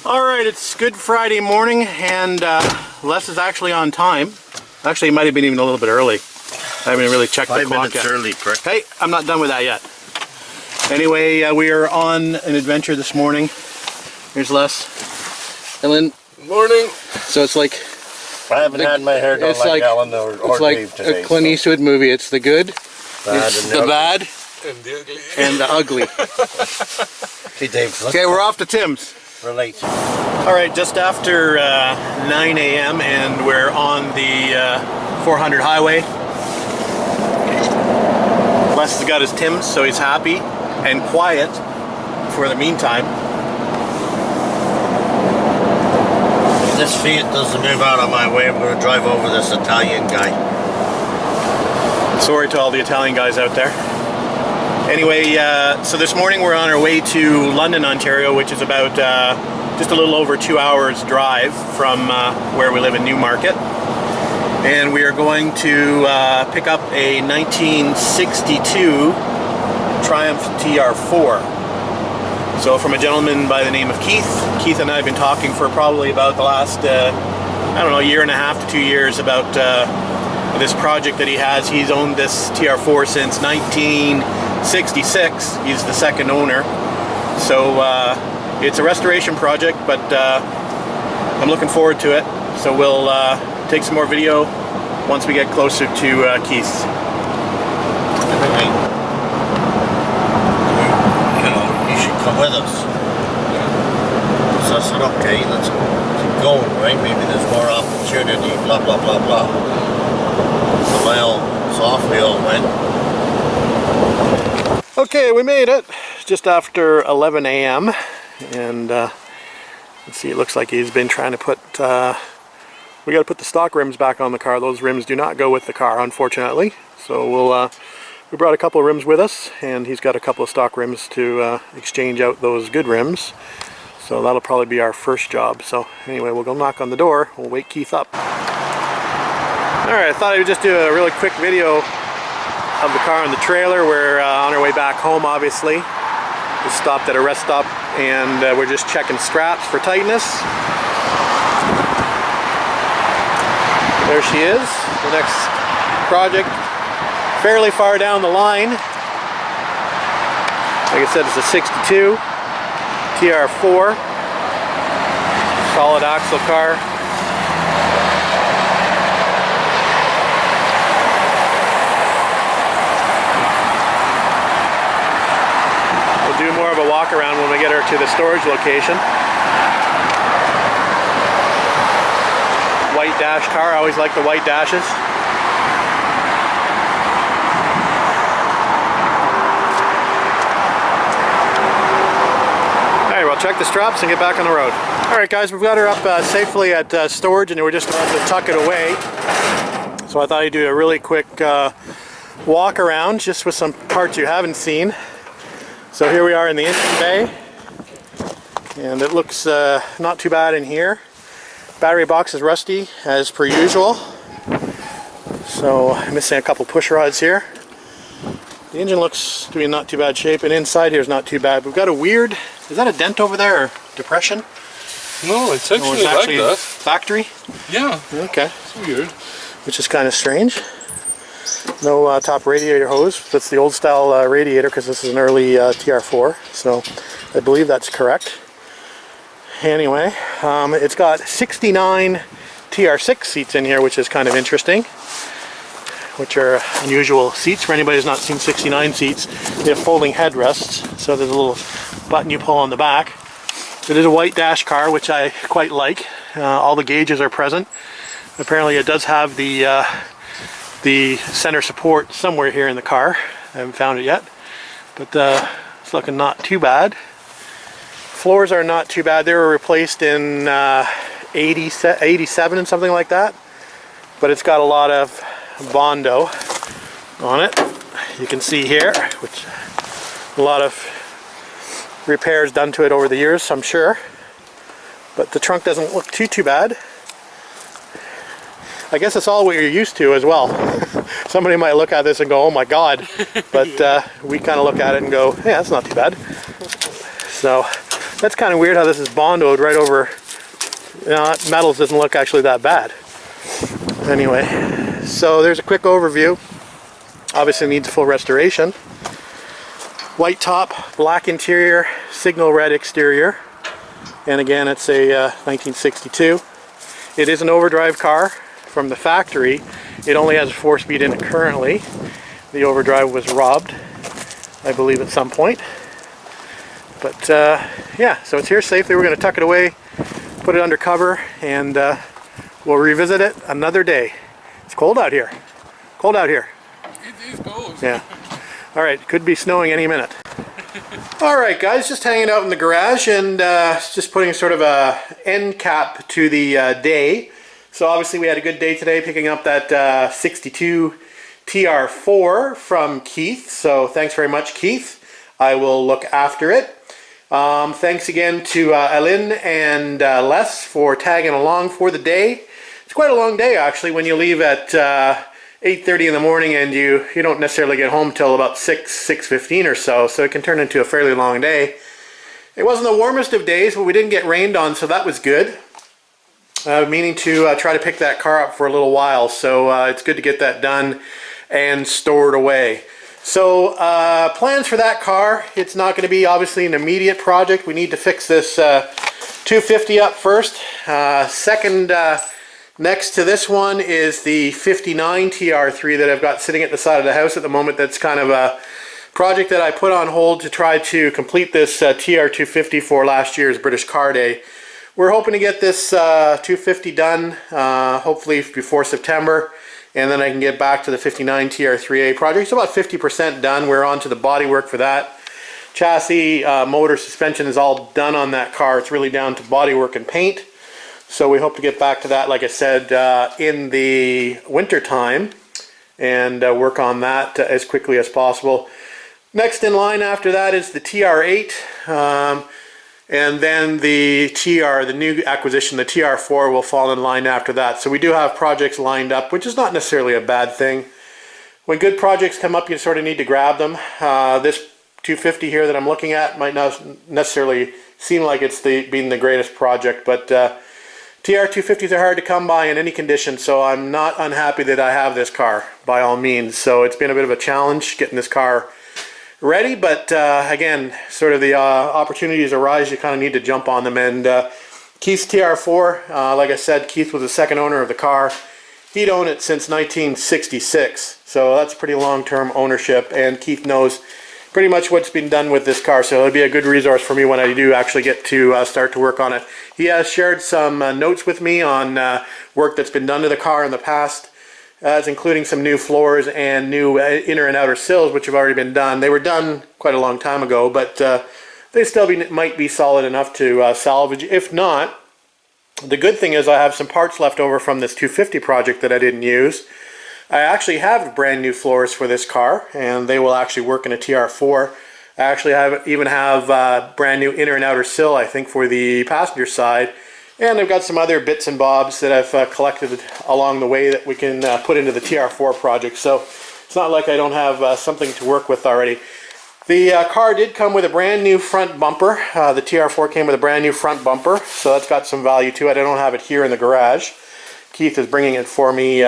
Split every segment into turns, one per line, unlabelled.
Alright, it's Good Friday morning, and Les is actually on time. Actually, it might have been even a little bit early. I haven't really checked the clock
5 minutes
yet.
early, prick.
Hey, I'm not done with that yet. Anyway, we are on an adventure this morning. Here's Les. Elin.
Morning.
So it's like...
I haven't had my hair done like Elin or
it's like
Dave today.
a Clint Eastwood movie. It's the good,
Bad
it's
and
the
ugly.
bad, and the ugly.
Hey Dave,
Okay, we're off to Tim's.
relate.
Alright, just after 9 a.m. and we're on the 400 highway. Les has got his Tim's, so he's happy and quiet for the meantime.
If this Fiat doesn't move out of my way, I'm going to drive over this Italian guy.
Sorry to all the Italian guys out there. Anyway, so this morning we're on our way to London, Ontario, which is about just a little over 2 hours drive from where we live in Newmarket. And we are going to pick up a 1962 Triumph TR4. So from a gentleman by the name of Keith. Keith and I have been talking for probably about the last, I don't know, year and a half to 2 years about this project that he has. He's owned this TR4 since 1966. He's the second owner. So it's a restoration project, but I'm looking forward to it. So we'll take some more video once we get closer to Keith's.
Come with us. So I said, okay, let's keep going, right? Maybe there's more opportunity, blah, blah, blah, blah. So off we all went.
Okay, we made it just after 11 a.m. and let's see, it looks like he's been trying to put, we got to put the stock rims back on the car. Those rims do not go with the car, unfortunately. So we brought a couple of rims with us, and he's got a couple of stock rims to exchange out those good rims. So that'll probably be our first job. So anyway, we'll go knock on the door. We'll wake Keith up. Alright, I thought I would just do a really quick video of the car and the trailer. We're on our way back home, obviously. We stopped at a rest stop, and we're just checking straps for tightness. There she is, the next project. Fairly far down the line. Like I said, it's a 62 TR4, solid axle car. We'll do more of a walk around when we get her to the storage location. White dash car, I always like the white dashes. Check the straps and get back on the road. Alright guys, we've got her up safely at storage, and we're just about to tuck it away. So I thought I'd do a really quick walk around just with some parts you haven't seen. So here we are in the engine bay, and it looks not too bad in here. Battery box is rusty as per usual. So I'm missing a couple push rods here. The engine looks to be in not too bad shape, and inside here is not too bad. We've got a weird, is that a dent over there, or depression?
No, it's actually, like that.
Factory?
Yeah.
Okay.
It's weird.
Which is kind of strange. No top radiator hose. That's the old style radiator, because this is an early TR4. So I believe that's correct. Anyway, it's got 69 TR6 seats in here, which is kind of interesting. Which are unusual seats for anybody who's not seen 69 seats. They have folding headrests, so there's a little button you pull on the back. It is a white dash car, which I quite like. All the gauges are present. Apparently it does have the center support somewhere here in the car. I haven't found it yet, but it's looking not too bad. Floors are not too bad. They were replaced in 87 and something like that, but it's got a lot of Bondo on it. You can see here, which a lot of repairs done to it over the years, I'm sure. But the trunk doesn't look too bad. I guess it's all what you're used to as well. Somebody might look at this and go, oh my god, but we kind of look at it and go, yeah, that's not too bad. So That's kind of weird how this is bondoed right over, you know, that metals doesn't look actually that bad. Anyway, so there's a quick overview. Obviously needs a full restoration. White top, black interior, signal red exterior. And again, it's a 1962. It is an overdrive car from the factory. It only has a 4-speed in it currently. The overdrive was robbed, I believe, at some point. But yeah, so it's here safely. We're going to tuck it away, put it under cover, and we'll revisit it another day. It's cold out here. Cold out here.
It is cold.
Yeah. All right, could be snowing any minute. All right, guys, just hanging out in the garage and just putting sort of a end cap to the day. So obviously we had a good day today picking up that 62 TR4 from Keith. So thanks very much, Keith. I will look after it. Thanks again to Elin and Les for tagging along for the day. It's quite a long day actually when you leave at 8:30 in the morning and you don't necessarily get home till about 6:15 or so it can turn into a fairly long day. It wasn't the warmest of days, but we didn't get rained on, so that was good. Meaning to try to pick that car up for a little while, so it's good to get that done and stored away. So plans for that car, it's not going to be obviously an immediate project. We need to fix this 250 up first. Second, next to this one is the 59 TR3 that I've got sitting at the side of the house at the moment. That's kind of a project that I put on hold to try to complete this TR250 for last year's British Car Day. We're hoping to get this 250 done hopefully before September, and then I can get back to the 59 TR3A project. It's about 50% done. We're on to the body work for that. Chassis, motor, suspension is all done on that car. It's really down to body work and paint. So we hope to get back to that, like I said, in the winter time and work on that as quickly as possible. Next in line after that is the TR8 and then the new acquisition, the TR4 will fall in line after that. So we do have projects lined up, which is not necessarily a bad thing. When good projects come up, you sort of need to grab them. This 250 here that I'm looking at might not necessarily seem like it's being the greatest project, but TR250s are hard to come by in any condition, so I'm not unhappy that I have this car, by all means. So it's been a bit of a challenge getting this car ready, but again, sort of the opportunities arise, you kind of need to jump on them. And Keith's TR4, like I said, Keith was the second owner of the car. He'd owned it since 1966, so that's pretty long-term ownership, and Keith knows pretty much what's been done with this car, so it'll be a good resource for me when I do actually get to start to work on it. He has shared some notes with me on work that's been done to the car in the past, including some new floors and new inner and outer sills, which have already been done. They were done quite a long time ago, but they still might be solid enough to salvage. If not, the good thing is I have some parts left over from this 250 project that I didn't use. I actually have brand new floors for this car, and they will actually work in a TR4. I actually even have brand new inner and outer sill, I think, for the passenger side. And I've got some other bits and bobs that I've collected along the way that we can put into the TR4 project. So it's not like I don't have something to work with already. The car did come with a brand new front bumper. The TR4 came with a brand new front bumper, so that's got some value to it. I don't have it here in the garage. Keith is bringing it for me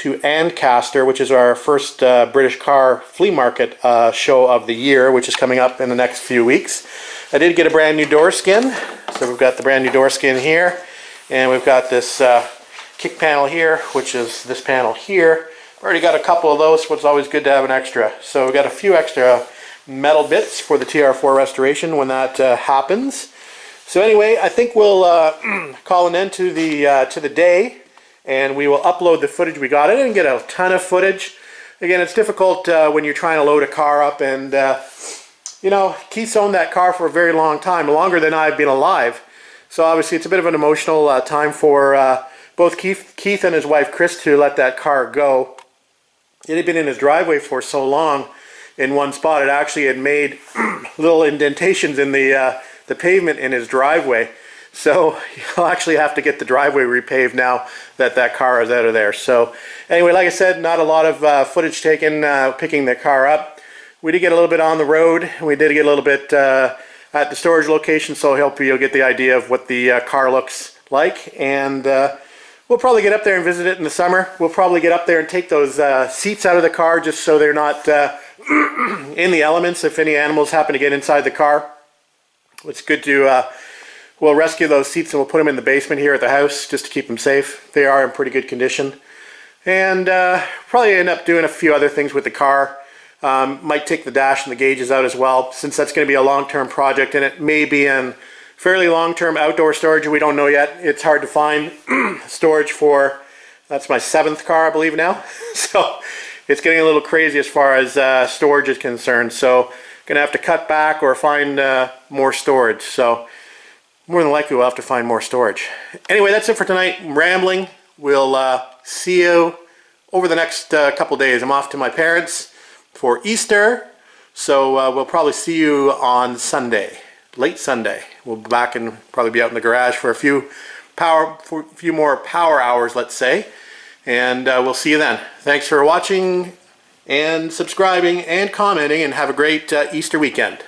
to Ancaster, which is our first British car flea market show of the year, which is coming up in the next few weeks. I did get a brand new door skin, so we've got the brand new door skin here, and we've got this kick panel here, which is this panel here. I've already got a couple of those, so it's always good to have an extra. So we've got a few extra metal bits for the TR4 restoration when that happens. So anyway, I think we'll call an end to the day, and we will upload the footage we got. I didn't get a ton of footage. Again, it's difficult when you're trying to load a car up, and you know, Keith's owned that car for a very long time, longer than I've been alive. So obviously it's a bit of an emotional time for both Keith and his wife Chris to let that car go. It had been in his driveway for so long in one spot, it actually had made little indentations in the pavement in his driveway. So you'll actually have to get the driveway repaved now that that car is out of there. So anyway, like I said, not a lot of footage taken picking the car up. We did get a little bit on the road. We did get a little bit at the storage location, so hopefully you'll get the idea of what the car looks like. And we'll probably get up there and visit it in the summer. We'll probably get up there and take those seats out of the car just so they're not in the elements if any animals happen to get inside the car. It's good to, we'll rescue those seats and we'll put them in the basement here at the house just to keep them safe. They are in pretty good condition. And probably end up doing a few other things with the car. Might take the dash and the gauges out as well, since that's going to be a long-term project, and it may be in fairly long-term outdoor storage. We don't know yet. It's hard to find storage for, that's my 7th car I believe now. So it's getting a little crazy as far as storage is concerned. So gonna have to cut back or find more storage. So more than likely we'll have to find more storage. Anyway, that's it for tonight. I'm rambling. We'll see you over the next couple days. I'm off to my parents for Easter, so we'll probably see you on Sunday, late Sunday. We'll be back and probably be out in the garage for a few more power hours, let's say, and we'll see you then. Thanks for watching and subscribing and commenting, and have a great Easter weekend.